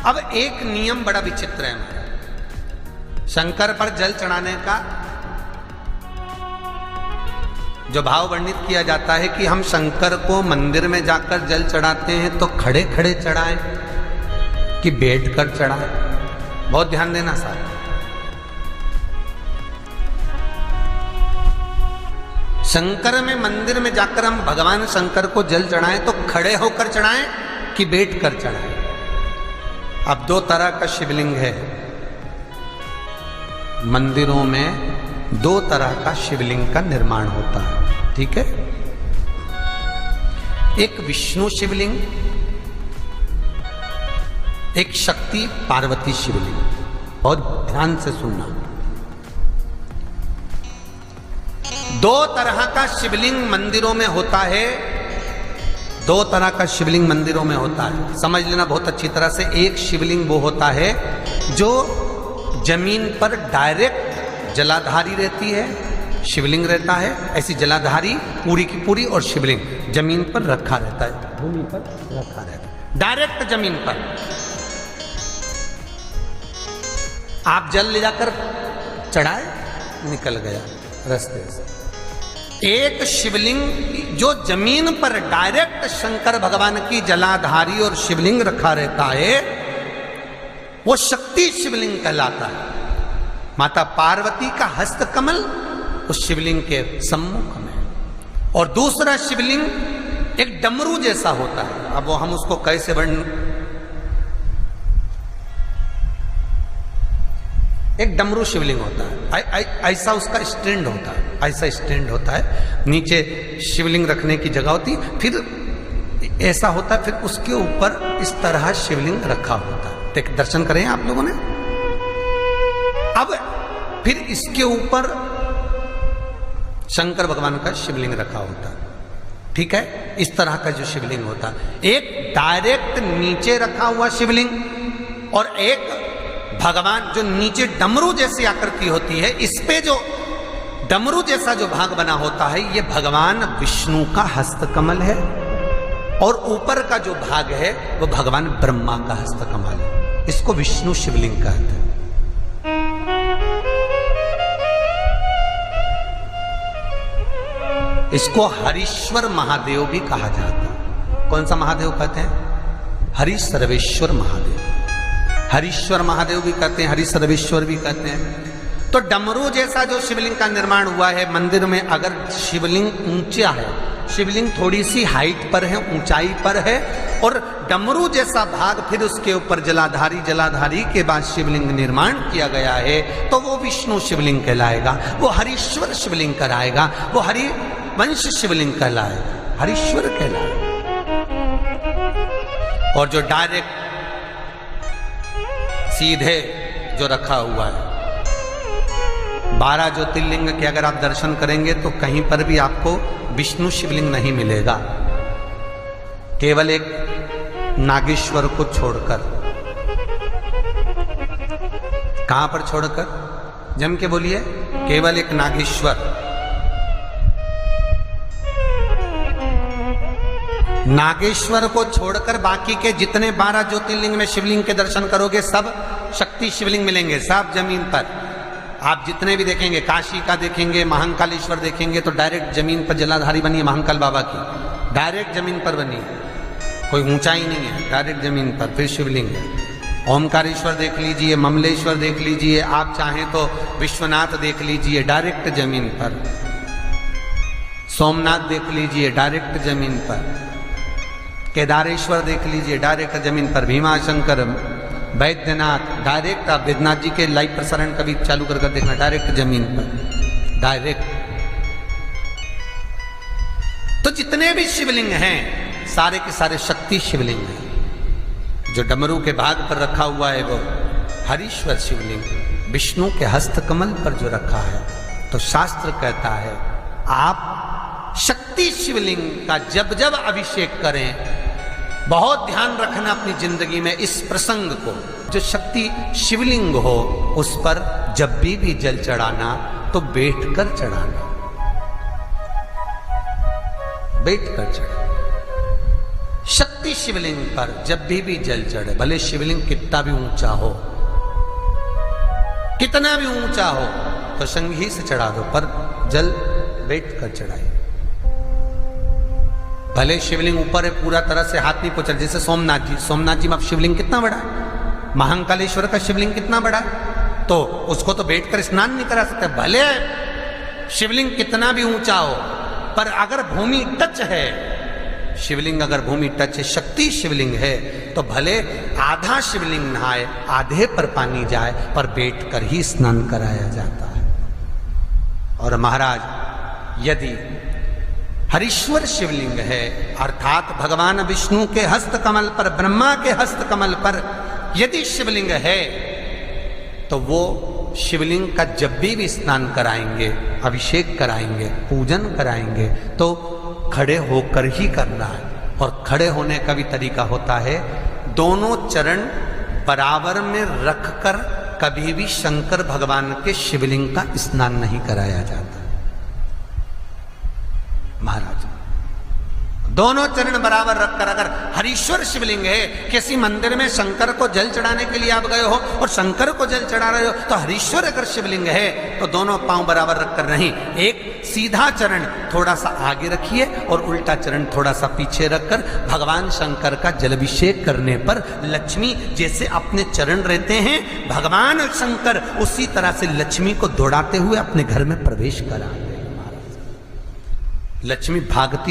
अब एक नियम बड़ा विचित्र है हमारा शंकर पर जल चढ़ाने का। जो भाव वर्णित किया जाता है कि हम शंकर को मंदिर में जाकर जल चढ़ाते हैं तो खड़े खड़े चढ़ाएं कि बैठकर चढ़ाएं। बहुत ध्यान देना साहब। शंकर में मंदिर में जाकर हम भगवान शंकर को जल चढ़ाएं तो खड़े होकर चढ़ाएं कि बैठकर चढ़ाएं। अब दो तरह का शिवलिंग है मंदिरों में, दो तरह का शिवलिंग का निर्माण होता है, ठीक है। एक विष्णु शिवलिंग, एक शक्ति पार्वती शिवलिंग। बहुत ध्यान से सुनना। दो तरह का शिवलिंग मंदिरों में होता है, दो तरह का शिवलिंग मंदिरों में होता है, समझ लेना बहुत अच्छी तरह से। एक शिवलिंग वो होता है जो जमीन पर डायरेक्ट जलाधारी रहती है, शिवलिंग रहता है, ऐसी जलाधारी पूरी की पूरी, और शिवलिंग जमीन पर रखा रहता है, भूमि पर रखा रहता है, डायरेक्ट जमीन पर। आप जल ले जाकर चढ़ाए, निकल गया रास्ते से। एक शिवलिंग जो जमीन पर डायरेक्ट शंकर भगवान की जलाधारी और शिवलिंग रखा रहता है, वो शक्ति शिवलिंग कहलाता है। माता पार्वती का हस्तकमल उस शिवलिंग के सम्मुख में। और दूसरा शिवलिंग एक डमरू जैसा होता है। अब वो हम उसको कैसे वर्णन, एक डमरू शिवलिंग होता है, ऐसा उसका स्टैंड होता है, ऐसा स्टैंड होता है, नीचे शिवलिंग रखने की जगह होती, फिर ऐसा होता है, फिर उसके ऊपर इस तरह शिवलिंग रखा होता है। एक दर्शन करें आप लोगों ने। अब फिर इसके ऊपर शंकर भगवान का शिवलिंग रखा होता है, ठीक है। इस तरह का जो शिवलिंग होता है, एक डायरेक्ट नीचे रखा हुआ शिवलिंग और एक भगवान जो नीचे डमरू जैसी आकृति होती है, इस पे जो डमरू जैसा जो भाग बना होता है, ये भगवान विष्णु का हस्तकमल है, और ऊपर का जो भाग है वो भगवान ब्रह्मा का हस्तकमल है। इसको विष्णु शिवलिंग कहते हैं। इसको हरीश्वर महादेव भी कहा जाता है। कौन सा महादेव कहते हैं? हरि सर्वेश्वर महादेव। हरीश्वर महादेव भी कहते हैं, हरि सर्वेश्वर भी कहते हैं। तो डमरू जैसा जो शिवलिंग का निर्माण हुआ है मंदिर में, अगर शिवलिंग ऊंचा है, शिवलिंग थोड़ी सी हाइट पर है, ऊंचाई पर है, और डमरू जैसा भाग फिर उसके ऊपर जलाधारी के बाद शिवलिंग निर्माण किया गया है, तो वो विष्णु शिवलिंग कहलाएगा, वो हरीश्वर शिवलिंग कहलाएगा, वो हरिवंश शिवलिंग कहलाएगा, हरीश्वर कहलाएगा। और जो डायरेक्ट सीधे जो रखा हुआ है, 12 ज्योतिर्लिंग के अगर आप दर्शन करेंगे तो कहीं पर भी आपको विष्णु शिवलिंग नहीं मिलेगा, केवल एक नागेश्वर को छोड़कर। कहां पर छोड़कर? जम के बोलिए। केवल एक नागेश्वर। नागेश्वर को छोड़कर बाकी के जितने 12 ज्योतिर्लिंग में शिवलिंग के दर्शन करोगे, सब शक्ति शिवलिंग मिलेंगे, सब जमीन पर। आप जितने भी देखेंगे, काशी का देखेंगे, महाकालेश्वर देखेंगे, तो डायरेक्ट जमीन पर जलाधारी बनी है महाकाल बाबा की, डायरेक्ट जमीन पर बनी है, कोई ऊंचाई नहीं है, डायरेक्ट जमीन पर फिर शिवलिंग है। ओमकारेश्वर देख लीजिए, ममलेश्वर देख लीजिए, आप चाहें तो विश्वनाथ देख लीजिए, डायरेक्ट जमीन पर। सोमनाथ देख लीजिए, डायरेक्ट जमीन पर। केदारेश्वर देख लीजिए, डायरेक्ट जमीन पर। भीमाशंकर, वैद्यनाथ, डायरेक्ट। आप वैद्यनाथ जी के लाइव प्रसारण कभी चालू कर देखना, डायरेक्ट जमीन पर, डायरेक्ट। तो जितने भी शिवलिंग हैं सारे के सारे शक्ति शिवलिंग हैं। जो डमरू के भाग पर रखा हुआ है वो हरीश्वर शिवलिंग, विष्णु के हस्तकमल पर जो रखा है, तो शास्त्र कहता है आप शक्ति शिवलिंग का जब जब अभिषेक करें, बहुत ध्यान रखना अपनी जिंदगी में इस प्रसंग को, जो शक्ति शिवलिंग हो उस पर जब भी जल चढ़ाना तो बैठकर चढ़ाना, बैठकर चढ़ाना। शक्ति शक्ति शिवलिंग पर जब भी जल चढ़े, भले शिवलिंग कितना भी ऊंचा हो, कितना भी ऊंचा हो, तो संगी से चढ़ा दो, पर जल बैठ कर चढ़ाइए। भले शिवलिंग ऊपर है, पूरा तरह से हाथ नहीं पहुंचा, जैसे सोमनाथ जी में अब शिवलिंग कितना बड़ा है, महाकालेश्वर का शिवलिंग कितना बड़ा है, तो उसको तो बैठकर स्नान नहीं करा सकते। भले शिवलिंग कितना भी ऊंचा हो, पर अगर भूमि टच है, शिवलिंग अगर भूमि टच है, शक्ति शिवलिंग है, तो भले आधा शिवलिंग नहाए, आधे पर पानी जाए, पर बैठकर ही स्नान कराया जाता है। और महाराज यदि हरीश्वर शिवलिंग है, अर्थात भगवान विष्णु के हस्त कमल पर, ब्रह्मा के हस्त कमल पर यदि शिवलिंग है, तो वो शिवलिंग का जब भी स्नान कराएंगे, अभिषेक कराएंगे, पूजन कराएंगे, तो खड़े होकर ही करना है। और खड़े होने का भी तरीका होता है, दोनों चरण बराबर में रखकर कभी भी शंकर भगवान के शिवलिंग का स्नान नहीं कराया जाता। महाराज दोनों चरण बराबर रखकर, अगर हरीश्वर शिवलिंग है, किसी मंदिर में शंकर को जल चढ़ाने के लिए आप गए हो और शंकर को जल चढ़ा रहे हो, तो हरीश्वर अगर शिवलिंग है तो दोनों पांव बराबर रखकर नहीं, एक सीधा चरण थोड़ा सा आगे रखिए और उल्टा चरण थोड़ा सा पीछे रखकर भगवान शंकर का जलाभिषेक करने पर लक्ष्मी जैसे अपने चरण रहते हैं, भगवान शंकर उसी तरह से लक्ष्मी को दौड़ाते हुए अपने घर में प्रवेश कराते हैं। महाराज लक्ष्मी भागती